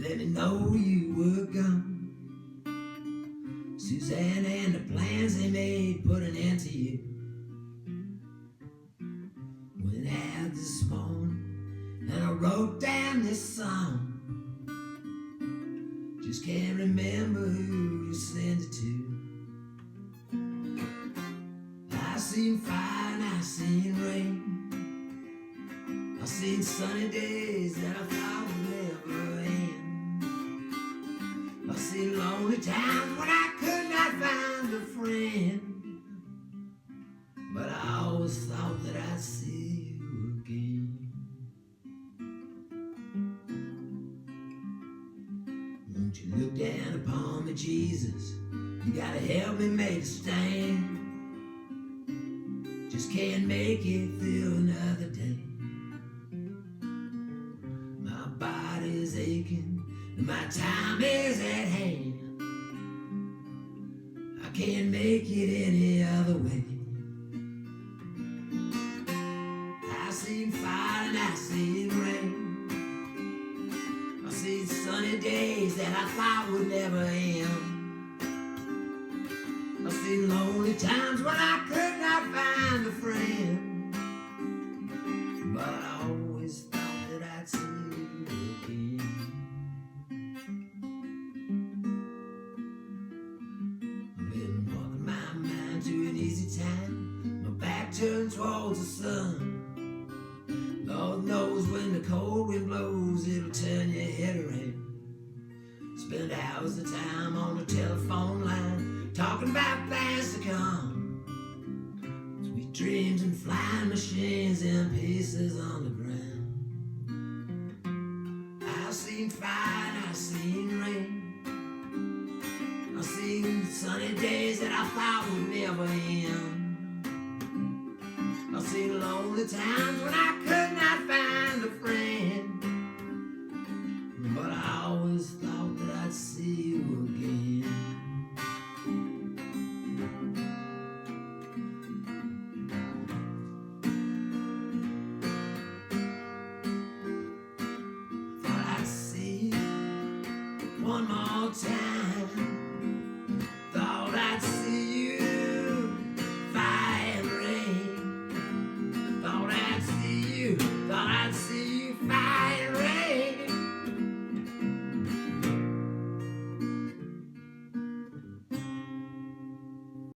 let me know you were gone. Suzanne and the plans they made put an end to you. Went out this morning and I wrote down this song. Just can't remember who to send it to. I seen fire and I seen rain. I seen sunny days that I thought would never end. I seen lonely times when I could not find a friend. But I always thought that I'd see you again. Won't you look down upon me, Jesus? You gotta help me make a stand. Just can't make it through another day. My body's aching and my time is at hand. I can't make it any other way. I seen fire and I seen rain. I seen sunny days that I thought would never end. I seen lonely times when I could not find a friend. But I always thought that I'd see you again. I've been walking my mind to an easy time. My back turned towards the sun. Lord knows when the cold wind blows, it'll turn your head around. Spend hours of time on the telephone line, talking about things to come. Sweet dreams and flying machines and pieces on the ground. I've seen fire and I've seen rain. I've seen sunny days that I thought would never end. I've seen lonely times when I could not find a friend. But I always thought that I'd see you again.